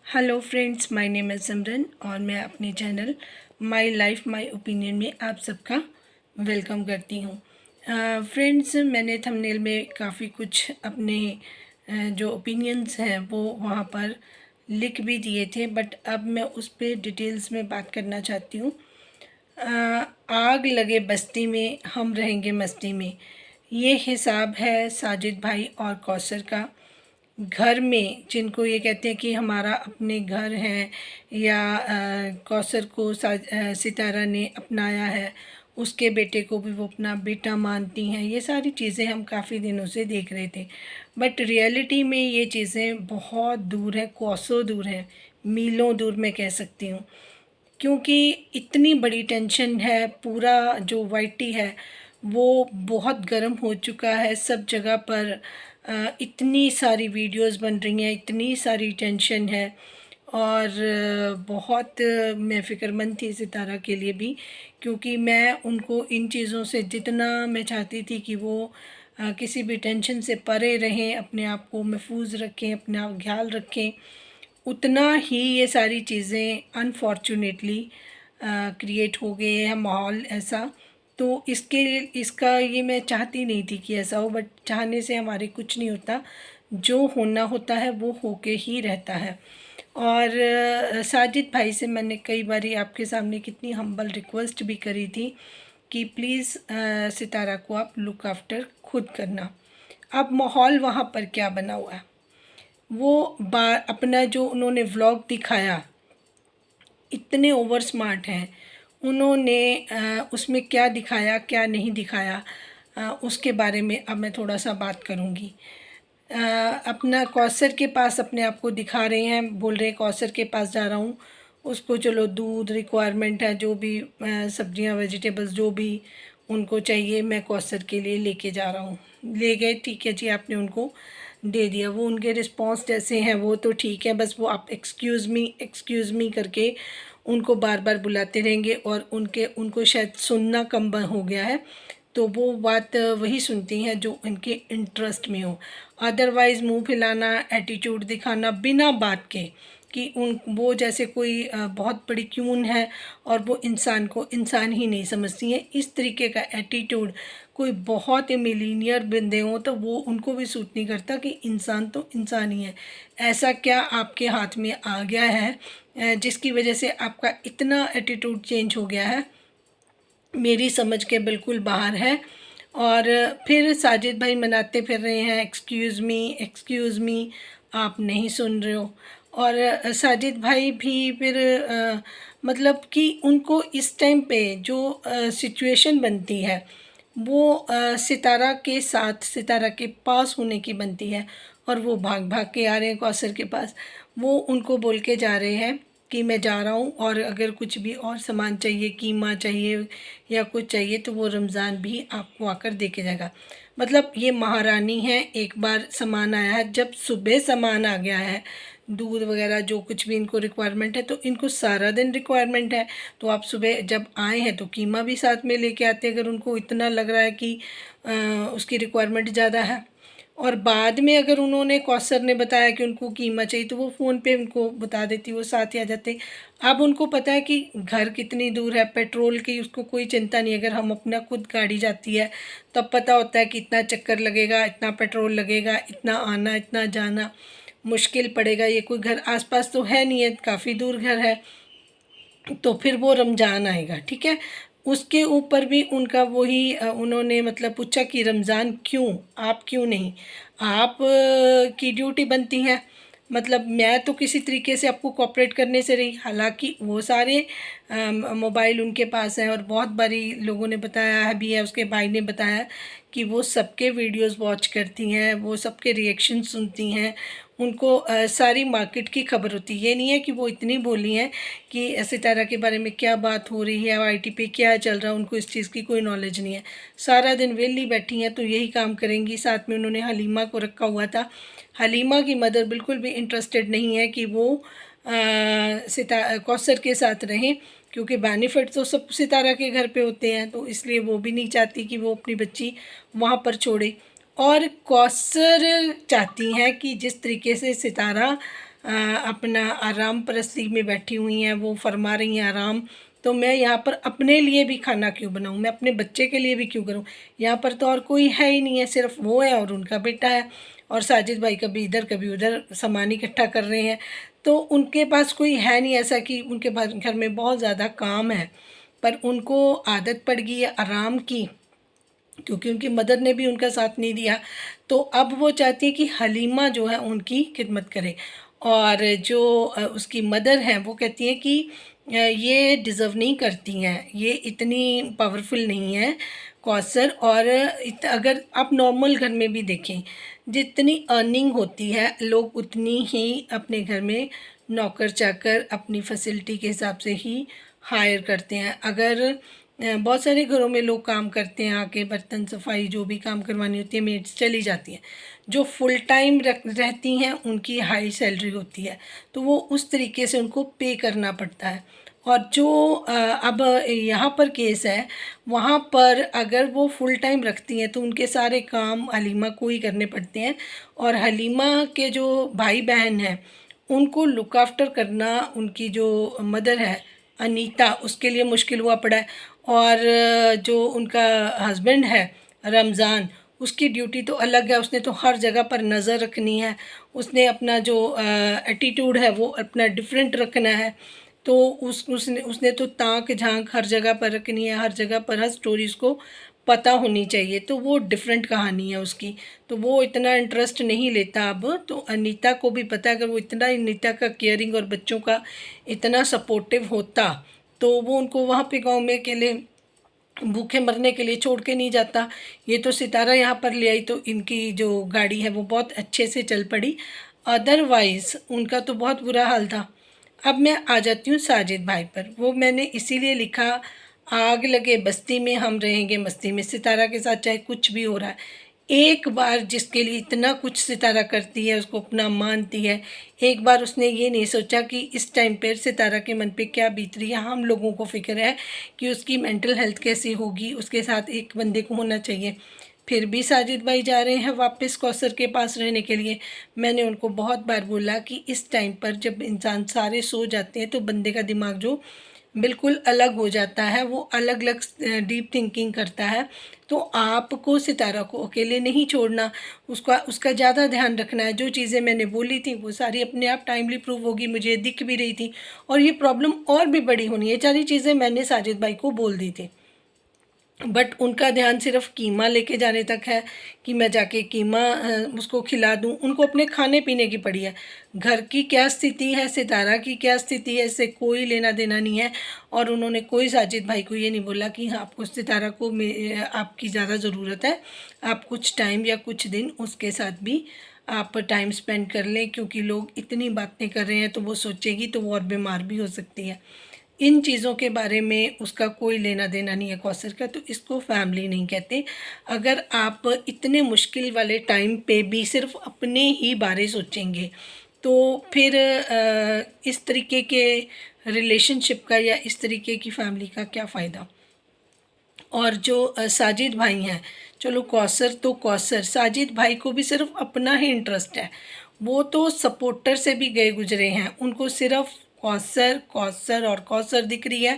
Hello friends, my name है सिमरन और मैं अपने channel my life my opinion में आप सबका वेलकम करती हूँ। फ्रेंड्स, मैंने थंबनेल में काफ़ी कुछ अपने जो ओपिनियंस हैं वो वहाँ पर लिख भी दिए थे, बट अब मैं उस पर डिटेल्स में बात करना चाहती हूँ। आग लगे बस्ती में हम रहेंगे मस्ती में, ये हिसाब है साजिद भाई और कौसर का। घर में जिनको ये कहते हैं कि हमारा अपने घर है, या कौसर को सितारा ने अपनाया है, उसके बेटे को भी वो अपना बेटा मानती हैं। ये सारी चीज़ें हम काफ़ी दिनों से देख रहे थे, बट रियलिटी में ये चीज़ें बहुत दूर है, कोसों दूर है, मीलों दूर मैं कह सकती हूँ। क्योंकि इतनी बड़ी टेंशन है, पूरा जो वाईटी है वो बहुत गर्म हो चुका है सब जगह पर। इतनी सारी वीडियोस बन रही हैं, इतनी सारी टेंशन है, और बहुत मैं फ़िक्रमंद थी सितारा के लिए भी, क्योंकि मैं उनको इन चीज़ों से जितना मैं चाहती थी कि वो किसी भी टेंशन से परे रहें, अपने आप को महफूज रखें, अपना ख्याल रखें, उतना ही ये सारी चीज़ें अनफॉर्चुनेटली क्रिएट हो गए हैं, माहौल ऐसा। तो इसका ये मैं चाहती नहीं थी कि ऐसा हो, बट चाहने से हमारे कुछ नहीं होता, जो होना होता है वो होके ही रहता है। और साजिद भाई से मैंने कई बारी आपके सामने कितनी हम्बल रिक्वेस्ट भी करी थी कि प्लीज़ सितारा को आप लुक आफ्टर खुद करना। अब माहौल वहाँ पर क्या बना हुआ है, वो अपना जो उन्होंने व्लॉग दिखाया, इतने ओवर स्मार्ट हैं उन्होंने। उसमें क्या दिखाया क्या नहीं दिखाया, उसके बारे में अब मैं थोड़ा सा बात करूँगी। अपना कौसर के पास अपने आप को दिखा रहे हैं, बोल रहे हैं कौसर के पास जा रहा हूँ, उसको चलो दूध रिक्वायरमेंट है, जो भी सब्जियां वेजिटेबल्स जो भी उनको चाहिए मैं कौसर के लिए लेके जा रहा हूँ। ले गए, ठीक है जी, आपने उनको दे दिया। वो उनके रिस्पॉन्स जैसे हैं वो तो ठीक है, बस वो आप एक्सक्यूज़ मी करके उनको बार बार बुलाते रहेंगे, और उनको शायद सुनना कम हो गया है, तो वो बात वही सुनती हैं जो उनके इंटरेस्ट में हो। अदरवाइज़ मुंह फैलाना, एटीट्यूड दिखाना बिना बात के कि वो जैसे कोई बहुत बड़ी क्यून है और वो इंसान को इंसान ही नहीं समझती हैं, इस तरीके का एटीट्यूड कोई बहुत ही मिलीनियर बंदे हों तो वो उनको भी सूट नहीं करता कि इंसान तो इंसान ही है। ऐसा क्या आपके हाथ में आ गया है जिसकी वजह से आपका इतना एटीट्यूड चेंज हो गया है, मेरी समझ के बिल्कुल बाहर है। और फिर साजिद भाई मनाते फिर रहे हैं एक्सक्यूज़ मी, आप नहीं सुन रहे हो। और साजिद भाई भी फिर मतलब कि उनको इस टाइम पे जो सिचुएशन बनती है वो सितारा के साथ, सितारा के पास होने की बनती है, और वो भाग भाग के आ रहे हैं कौसर के पास। वो उनको बोल के जा रहे हैं कि मैं जा रहा हूँ, और अगर कुछ भी और सामान चाहिए, कीमा चाहिए या कुछ चाहिए, तो वो रमज़ान भी आपको आकर दे के जाएगा। मतलब ये महारानी है, एक बार सामान आया है, जब सुबह सामान आ गया है, दूध वगैरह जो कुछ भी इनको रिक्वायरमेंट है, तो इनको सारा दिन रिक्वायरमेंट है, तो आप सुबह जब आए हैं तो कीमा भी साथ में लेके आते, अगर उनको इतना लग रहा है कि उसकी रिक्वायरमेंट ज़्यादा है। और बाद में अगर उन्होंने, कौसर ने बताया कि उनको कीमा चाहिए, तो वो फ़ोन पे उनको बता देती, वो साथ ही आ जाते। अब उनको पता है कि घर कितनी दूर है, पेट्रोल की उसको कोई चिंता नहीं। अगर हम अपना खुद गाड़ी जाती है तब पता होता है कि इतना चक्कर लगेगा, इतना पेट्रोल लगेगा, इतना आना इतना जाना मुश्किल पड़ेगा। ये कोई घर आसपास तो है नहीं है, काफ़ी दूर घर है। तो फिर वो रमज़ान आएगा, ठीक है, उसके ऊपर भी उनका वही उन्होंने मतलब पूछा कि रमज़ान क्यों, आप क्यों नहीं, आप की ड्यूटी बनती है। मतलब मैं तो किसी तरीके से आपको कोऑपरेट करने से रही, हालांकि वो सारे मोबाइल उनके पास हैं, और बहुत बारी लोगों ने बताया है भी है, उसके भाई ने बताया कि वो सबके वीडियोस वॉच करती हैं, वो सबके रिएक्शन सुनती हैं, उनको सारी मार्केट की खबर होती है। ये नहीं है कि वो इतनी बोली हैं कि सितारा के बारे में क्या बात हो रही है, वाईटी पे क्या चल रहा है, उनको इस चीज़ की कोई नॉलेज नहीं है। सारा दिन वेली बैठी हैं तो यही काम करेंगी। साथ में उन्होंने हलीमा को रखा हुआ था, हलीमा की मदर बिल्कुल भी इंटरेस्टेड नहीं है कि वो कौसर के साथ रहें, क्योंकि बेनिफिट तो सब सितारा के घर पे होते हैं, तो इसलिए वो भी नहीं चाहती कि वो अपनी बच्ची वहाँ पर छोड़े। और कौसर चाहती हैं कि जिस तरीके से सितारा अपना आराम परस्ती में बैठी हुई हैं, वो फरमा रही हैं आराम। तो मैं यहाँ पर अपने लिए भी खाना क्यों बनाऊँ, मैं अपने बच्चे के लिए भी क्यों करूँ। यहाँ पर तो और कोई है ही नहीं है, सिर्फ वो है और उनका बेटा है। और साजिद भाई कभी इधर कभी उधर सामान इकट्ठा कर रहे हैं। तो उनके पास कोई है नहीं ऐसा कि उनके घर में बहुत ज़्यादा काम है, पर उनको आदत पड़ गई है आराम की, क्योंकि उनकी मदर ने भी उनका साथ नहीं दिया। तो अब वो चाहती है कि हलीमा जो है उनकी खिदमत करे। और जो उसकी मदर हैं वो कहती हैं कि ये डिज़र्व नहीं करती हैं, ये इतनी पावरफुल नहीं है कौसर। और अगर आप नॉर्मल घर में भी देखें, जितनी अर्निंग होती है लोग उतनी ही अपने घर में नौकर चाकर अपनी फैसिलिटी के हिसाब से ही हायर करते हैं। अगर बहुत सारे घरों में लोग काम करते हैं, आके बर्तन सफाई जो भी काम करवानी होती है मेड्स चली जाती हैं। जो फुल टाइम रहती हैं उनकी हाई सैलरी होती है, तो वो उस तरीके से उनको पे करना पड़ता है। और जो अब यहाँ पर केस है, वहाँ पर अगर वो फुल टाइम रखती हैं तो उनके सारे काम हलीमा को ही करने पड़ते हैं। और हलीमा के जो भाई बहन हैं उनको लुक आफ्टर करना उनकी जो मदर है अनीता, उसके लिए मुश्किल हुआ पड़ा है। और जो उनका हस्बैंड है रमज़ान, उसकी ड्यूटी तो अलग है, उसने तो हर जगह पर नज़र रखनी है, उसने अपना जो एटीट्यूड है वो अपना डिफरेंट रखना है। तो उसने तो ताक झांक हर जगह पर रखनी है, हर जगह पर हर स्टोरी उसको पता होनी चाहिए। तो वो डिफरेंट कहानी है उसकी, तो वो इतना इंटरेस्ट नहीं लेता अब। तो अनीता को भी पता है, अगर वो इतना अनीता का केयरिंग और बच्चों का इतना सपोर्टिव होता तो वो उनको वहाँ पे गांव में अकेले भूखे मरने के लिए छोड़ के नहीं जाता। ये तो सितारा यहाँ पर ले आई तो इनकी जो गाड़ी है वो बहुत अच्छे से चल पड़ी, अदरवाइज़ उनका तो बहुत बुरा हाल था। अब मैं आ जाती हूँ साजिद भाई पर। वो मैंने इसीलिए लिखा, आग लगे बस्ती में हम रहेंगे मस्ती में। सितारा के साथ चाहे कुछ भी हो रहा है, एक बार जिसके लिए इतना कुछ सितारा करती है, उसको अपना मानती है, एक बार उसने ये नहीं सोचा कि इस टाइम पर सितारा के मन पे क्या बीत रही है। हम लोगों को फिक्र है कि उसकी मेंटल हेल्थ कैसी होगी, उसके साथ एक बंदे को होना चाहिए। फिर भी साजिद भाई जा रहे हैं वापस कौसर के पास रहने के लिए। मैंने उनको बहुत बार बोला कि इस टाइम पर जब इंसान सारे सो जाते हैं तो बंदे का दिमाग जो बिल्कुल अलग हो जाता है, वो अलग अलग डीप थिंकिंग करता है। तो आपको सितारा को अकेले नहीं छोड़ना, उसका ज़्यादा ध्यान रखना है। जो चीज़ें मैंने बोली थी वो सारी अपने आप टाइमली प्रूव होगी, मुझे दिख भी रही थी। और ये प्रॉब्लम और भी बड़ी होनी है, सारी चीज़ें मैंने साजिद भाई को बोल दी थी, बट उनका ध्यान सिर्फ कीमा लेके जाने तक है कि मैं जाके कीमा उसको खिला दूं। उनको अपने खाने पीने की पड़ी है, घर की क्या स्थिति है, सितारा की क्या स्थिति है, इससे कोई लेना देना नहीं है। और उन्होंने कोई साजिद भाई को ये नहीं बोला कि हाँ आपको सितारा को आपकी ज़्यादा ज़रूरत है, आप कुछ टाइम या कुछ दिन उसके साथ भी आप टाइम स्पेंड कर लें, क्योंकि लोग इतनी बातें कर रहे हैं तो वो सोचेगी तो वो और बीमार भी हो सकती है। इन चीज़ों के बारे में उसका कोई लेना देना नहीं है कौसर का, तो इसको फैमिली नहीं कहते। अगर आप इतने मुश्किल वाले टाइम पे भी सिर्फ अपने ही बारे सोचेंगे तो फिर इस तरीके के रिलेशनशिप का या इस तरीके की फैमिली का क्या फ़ायदा। और जो साजिद भाई हैं, चलो कौसर तो कौसर, साजिद भाई को भी सिर्फ अपना ही इंटरेस्ट है। वो तो सपोर्टर से भी गए गुजरे हैं, उनको सिर्फ कौसर कौसर और कौसर दिख रही है।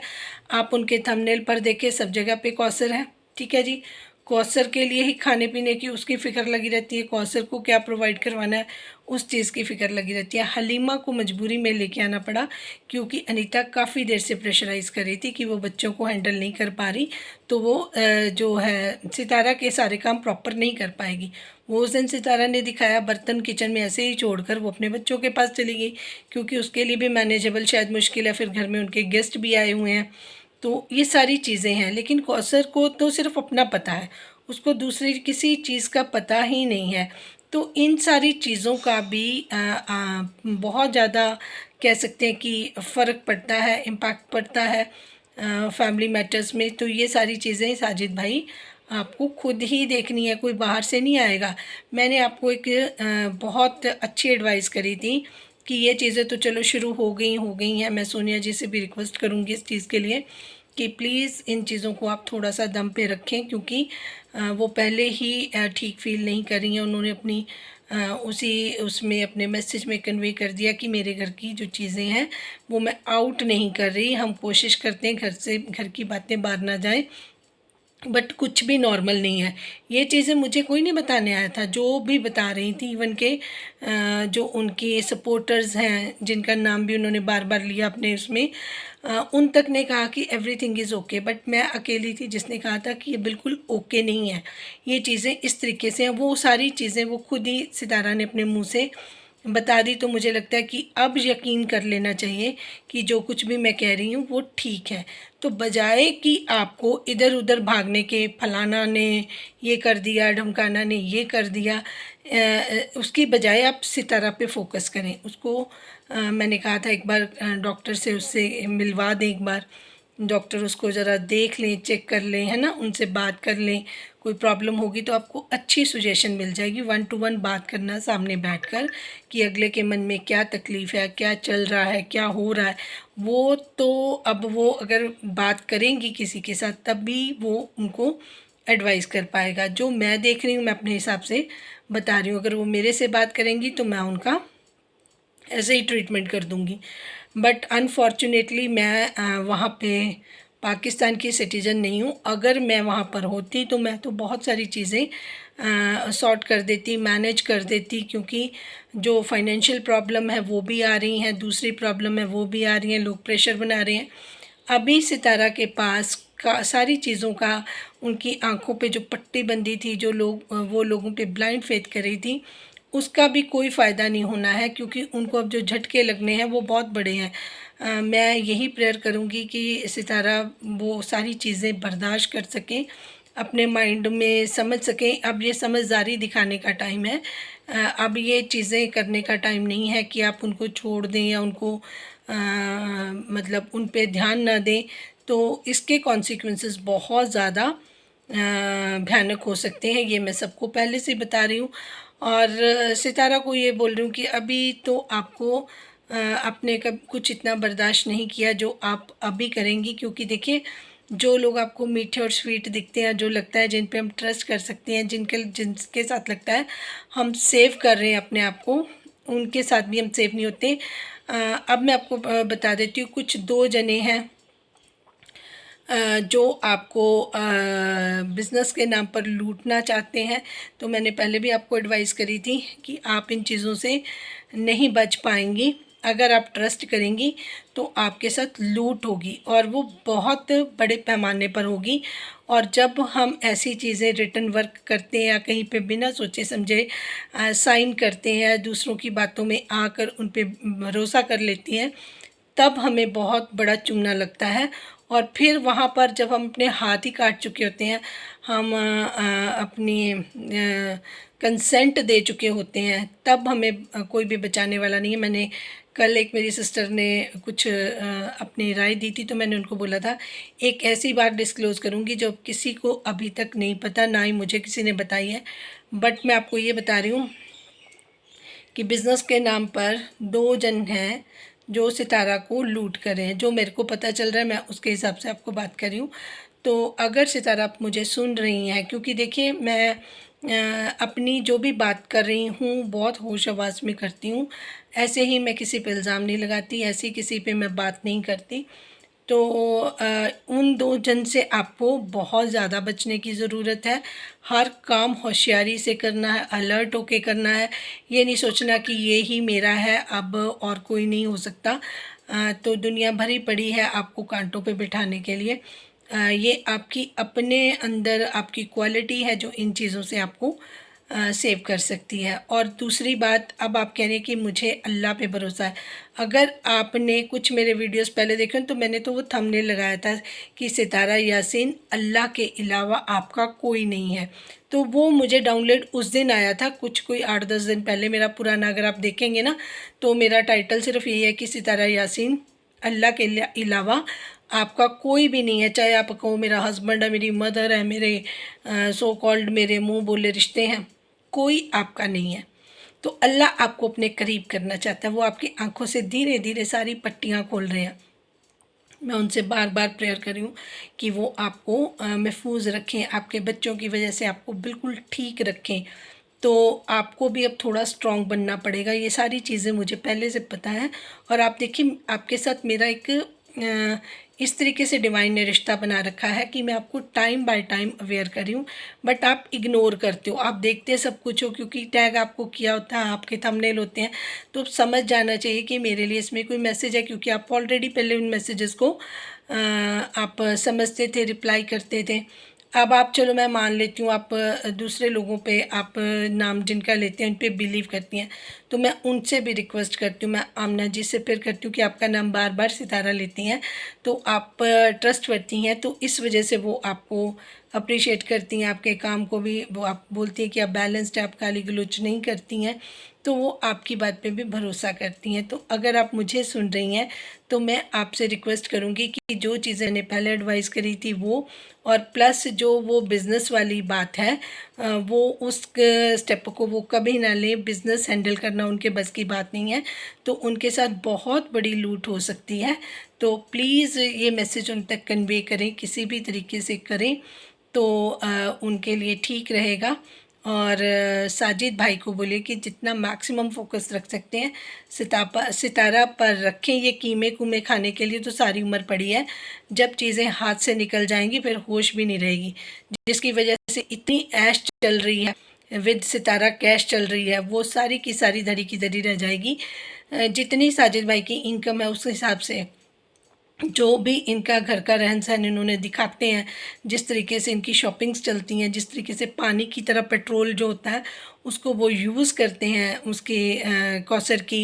आप उनके थंबनेल पर देखें, सब जगह पे कौसर है, ठीक है जी। कौसर के लिए ही खाने पीने की उसकी फ़िक्र लगी रहती है, कौसर को क्या प्रोवाइड करवाना है उस चीज़ की फ़िक्र लगी रहती है। हलीमा को मजबूरी में लेके आना पड़ा, क्योंकि अनीता काफ़ी देर से प्रेशराइज़ कर रही थी कि वो बच्चों को हैंडल नहीं कर पा रही, तो वो जो है सितारा के सारे काम प्रॉपर नहीं कर पाएगी। वो उस दिन सितारा ने दिखाया, बर्तन किचन में ऐसे ही छोड़कर वो अपने बच्चों के पास चली गई, क्योंकि उसके लिए भी मैनेजेबल शायद मुश्किल है, फिर घर में उनके गेस्ट भी आए हुए हैं। तो ये सारी चीज़ें हैं, लेकिन कौसर को तो सिर्फ अपना पता है, उसको दूसरी किसी चीज़ का पता ही नहीं है। तो इन सारी चीज़ों का भी बहुत ज़्यादा कह सकते हैं कि फ़र्क पड़ता है, इम्पैक्ट पड़ता है फैमिली मैटर्स में। तो ये सारी चीज़ें साजिद भाई आपको खुद ही देखनी है, कोई बाहर से नहीं आएगा। मैंने आपको एक बहुत अच्छी एडवाइस करी थी कि ये चीज़ें तो चलो शुरू हो गई हैं। मैं सोनिया जी से भी रिक्वेस्ट करूँगी इस चीज़ के लिए कि प्लीज़ इन चीज़ों को आप थोड़ा सा दम पे रखें, क्योंकि वो पहले ही ठीक फील नहीं कर रही हैं। उन्होंने अपनी उसी उसमें अपने मैसेज में कन्वे कर दिया कि मेरे घर की जो चीज़ें हैं वो मैं आउट नहीं कर रही। हम कोशिश करते हैं घर की बातें बाहर ना जाएं, बट कुछ भी नॉर्मल नहीं है। ये चीज़ें मुझे कोई नहीं बताने आया था, जो भी बता रही थी इवन के जो उनके सपोर्टर्स हैं जिनका नाम भी उन्होंने बार बार लिया अपने उसमें, उन तक ने कहा कि एवरीथिंग इज़ ओके, बट मैं अकेली थी जिसने कहा था कि ये बिल्कुल ओके नहीं है, ये चीज़ें इस तरीके से हैं। वो सारी चीज़ें वो खुद ही सितारा ने अपने मुँह से बता दी। तो मुझे लगता है कि अब यकीन कर लेना चाहिए कि जो कुछ भी मैं कह रही हूँ वो ठीक है। तो बजाय कि आपको इधर उधर भागने के, फलाना ने ये कर दिया, ढमकाना ने ये कर दिया, उसकी बजाय आप सितारा पे फोकस करें। उसको मैंने कहा था एक बार डॉक्टर से उससे मिलवा दें, एक बार डॉक्टर उसको ज़रा देख लें, चेक कर लें, है ना, उनसे बात कर लें। कोई प्रॉब्लम होगी तो आपको अच्छी सजेशन मिल जाएगी। 1 to 1 बात करना सामने बैठकर कि अगले के मन में क्या तकलीफ़ है, क्या चल रहा है, क्या हो रहा है, वो तो अब वो अगर बात करेंगी किसी के साथ तब भी वो उनको एडवाइस कर पाएगा। जो मैं देख रही हूँ मैं अपने हिसाब से बता रही हूँ, अगर वो मेरे से बात करेंगी तो मैं उनका ऐसे ही ट्रीटमेंट कर दूँगी। बट अनफॉर्चुनेटली मैं वहाँ पे पाकिस्तान की सिटीज़न नहीं हूँ। अगर मैं वहाँ पर होती तो मैं तो बहुत सारी चीज़ें सॉर्ट कर देती, मैनेज कर देती, क्योंकि जो फाइनेंशियल प्रॉब्लम है वो भी आ रही हैं, दूसरी प्रॉब्लम है वो भी आ रही हैं, लोग प्रेशर बना रहे हैं। अभी सितारा के पास का सारी चीज़ों का, उनकी आंखों पे जो पट्टी बंधी थी, जो लोग वो लोगों पे ब्लाइंड फेथ कर रही थी, उसका भी कोई फ़ायदा नहीं होना है, क्योंकि उनको अब जो झटके लगने हैं वो बहुत बड़े हैं। मैं यही प्रेयर करूँगी कि सितारा वो सारी चीज़ें बर्दाश्त कर सकें, अपने माइंड में समझ सकें। अब ये समझदारी दिखाने का टाइम है। अब ये चीज़ें करने का टाइम नहीं है कि आप उनको छोड़ दें या उनको मतलब उन पे ध्यान ना दें। तो इसके कॉन्सिक्वेंसेस बहुत ज़्यादा भयानक हो सकते हैं, ये मैं सबको पहले से बता रही हूँ। और सितारा को ये बोल रही हूँ कि अभी तो आपको आपने कब कुछ इतना बर्दाश्त नहीं किया जो आप अभी करेंगी, क्योंकि देखिए जो लोग आपको मीठे और स्वीट दिखते हैं, जो लगता है जिन पे हम ट्रस्ट कर सकते हैं, जिनके साथ लगता है हम सेव कर रहे हैं अपने आप को, उनके साथ भी हम सेव नहीं होते। अब मैं आपको बता देती हूँ, कुछ 2 जने हैं जो आपको बिज़नेस के नाम पर लूटना चाहते हैं। तो मैंने पहले भी आपको एडवाइस करी थी कि आप इन चीज़ों से नहीं बच पाएंगी। अगर आप ट्रस्ट करेंगी तो आपके साथ लूट होगी, और वो बहुत बड़े पैमाने पर होगी। और जब हम ऐसी चीज़ें रिटर्न वर्क करते हैं या कहीं पे बिना सोचे समझे साइन करते हैं, दूसरों की बातों में आकर उन पे भरोसा कर लेती हैं, तब हमें बहुत बड़ा चूना लगता है। और फिर वहाँ पर जब हम अपने हाथ ही काट चुके होते हैं, हम अपनी कंसेंट दे चुके होते हैं, तब हमें कोई भी बचाने वाला नहीं है। मैंने कल एक मेरी सिस्टर ने कुछ अपनी राय दी थी, तो मैंने उनको बोला था एक ऐसी बात डिस्क्लोज़ करूँगी जो किसी को अभी तक नहीं पता, ना ही मुझे किसी ने बताई है। बट मैं आपको ये बता रही हूँ कि बिज़नेस के नाम पर 2 जन हैं जो सितारा को लूट कर रहे हैं। जो मेरे को पता चल रहा है मैं उसके हिसाब से आपको बात कर रही हूँ। तो अगर सितारा आप मुझे सुन रही हैं, क्योंकि देखिए मैं अपनी जो भी बात कर रही हूँ बहुत होश आवाज़ में करती हूँ, ऐसे ही मैं किसी पे इल्ज़ाम नहीं लगाती, ऐसी किसी पे मैं बात नहीं करती। तो उन 2 जन से आपको बहुत ज़्यादा बचने की ज़रूरत है। हर काम होशियारी से करना है, अलर्ट होके करना है। ये नहीं सोचना कि ये ही मेरा है, अब और कोई नहीं हो सकता। तो दुनिया भरी पड़ी है आपको कांटों पे बिठाने के लिए। ये आपकी अपने अंदर आपकी क्वालिटी है जो इन चीज़ों से आपको सेव कर सकती है। और दूसरी बात, अब आप कह रहे हैं कि मुझे अल्लाह पे भरोसा है। अगर आपने कुछ मेरे वीडियोस पहले देखे तो मैंने तो वो थंबनेल लगाया था कि सितारा यासीन अल्लाह के अलावा आपका कोई नहीं है। तो वो मुझे डाउनलोड उस दिन आया था, कुछ कोई 8-10 दिन पहले मेरा पुराना अगर आप देखेंगे ना, तो मेरा टाइटल सिर्फ यही है कि सितारा यासीन अल्लाह के अलावा आपका कोई भी नहीं है। चाहे आप कहो मेरा हस्बैंड है, मेरी मदर है, मेरे सो कॉल्ड मेरे मुंह बोले रिश्ते हैं, कोई आपका नहीं है। तो अल्लाह आपको अपने करीब करना चाहता है। वो आपकी आंखों से धीरे धीरे सारी पट्टियाँ खोल रहे हैं। मैं उनसे बार बार प्रेयर कर रही हूँ कि वो आपको महफूज रखें, आपके बच्चों की वजह से आपको बिल्कुल ठीक रखें। तो आपको भी अब थोड़ा स्ट्रॉन्ग बनना पड़ेगा। ये सारी चीज़ें मुझे पहले से पता है। और आप देखिए, आपके साथ मेरा एक इस तरीके से डिवाइन ने रिश्ता बना रखा है कि मैं आपको टाइम बाय टाइम अवेयर कर रही हूँ, बट आप इग्नोर करते हो। आप देखते सब कुछ हो, क्योंकि टैग आपको किया होता है, आपके थंबनेल होते हैं, तो समझ जाना चाहिए कि मेरे लिए इसमें कोई मैसेज है, क्योंकि आप ऑलरेडी पहले उन मैसेजेस को आप समझते थे, रिप्लाई करते थे। अब आप, चलो मैं मान लेती हूँ, आप दूसरे लोगों पे आप नाम जिनका लेते हैं उन पे बिलीव करती हैं, तो मैं उनसे भी रिक्वेस्ट करती हूँ, मैं आमना जी से फिर करती हूँ कि आपका नाम बार बार सितारा लेती हैं, तो आप ट्रस्ट करती हैं, तो इस वजह से वो आपको अप्रिशिएट करती हैं, आपके काम को भी वो आप बोलती हैं कि आप बैलेंस्ड, आप गाली गलौज नहीं करती हैं, तो वो आपकी बात पे भी भरोसा करती हैं। तो अगर आप मुझे सुन रही हैं तो मैं आपसे रिक्वेस्ट करूँगी कि जो चीज़ें मैंने पहले एडवाइस करी थी वो, और प्लस जो वो बिज़नेस वाली बात है, वो उस स्टेप को वो कभी ना लें। बिज़नेस हैंडल करना उनके बस की बात नहीं है, तो उनके साथ बहुत बड़ी लूट हो सकती है। तो प्लीज़ ये मैसेज उन तक कन्वे करें, किसी भी तरीके से करें तो उनके लिए ठीक रहेगा। और साजिद भाई को बोलिए कि जितना मैक्सिमम फोकस रख सकते हैं सितारा पर रखें। ये कीमे कूमे खाने के लिए तो सारी उम्र पड़ी है, जब चीज़ें हाथ से निकल जाएंगी फिर होश भी नहीं रहेगी, जिसकी वजह से इतनी ऐश चल रही है, विद सितारा कैश चल रही है, वो सारी की सारी धरी की धरी रह जाएगी। जितनी साजिद भाई की इनकम है उस हिसाब से जो भी इनका घर का रहन सहन इन्होंने दिखाते हैं, जिस तरीके से इनकी शॉपिंग्स चलती हैं, जिस तरीके से पानी की तरह पेट्रोल जो होता है उसको वो यूज़ करते हैं उसके कौसर की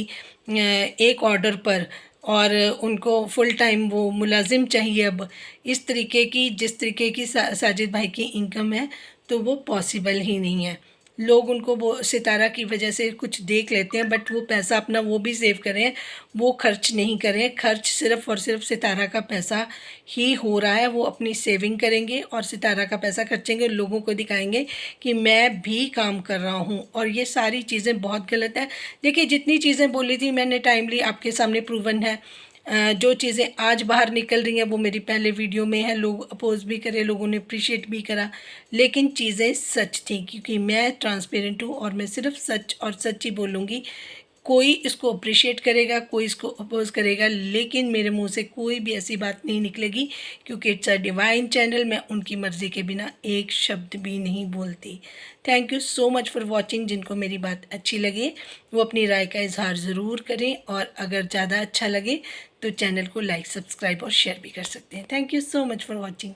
एक ऑर्डर पर, और उनको फुल टाइम वो मुलाजिम चाहिए। अब इस तरीके की, जिस तरीके की साजिद भाई की इनकम है, तो वो पॉसिबल ही नहीं है। लोग उनको वो सितारा की वजह से कुछ देख लेते हैं, बट वो पैसा अपना वो भी सेव करें, वो खर्च नहीं करें। खर्च सिर्फ़ और सिर्फ सितारा का पैसा ही हो रहा है। वो अपनी सेविंग करेंगे और सितारा का पैसा खर्चेंगे, लोगों को दिखाएंगे कि मैं भी काम कर रहा हूँ, और ये सारी चीज़ें बहुत गलत है। देखिए, जितनी चीज़ें बोली थी मैंने टाइमली आपके सामने प्रूवन है। जो चीज़ें आज बाहर निकल रही हैं वो मेरी पहले वीडियो में है, लोग अपोज भी करे, लोगों ने अप्रिशिएट भी करा, लेकिन चीज़ें सच थी, क्योंकि मैं ट्रांसपेरेंट हूँ और मैं सिर्फ सच और सच ही बोलूँगी। कोई इसको अप्रिशिएट करेगा, कोई इसको अपोज करेगा, लेकिन मेरे मुंह से कोई भी ऐसी बात नहीं निकलेगी, क्योंकि इट्स अ डिवाइन चैनल। मैं उनकी मर्ज़ी के बिना एक शब्द भी नहीं बोलती। Thank you so much for watching. जिनको मेरी बात अच्छी लगे वो अपनी राय का इजहार ज़रूर करें, और अगर ज़्यादा अच्छा लगे तो चैनल को लाइक, सब्सक्राइब और शेयर भी कर सकते हैं। Thank you so much for watching.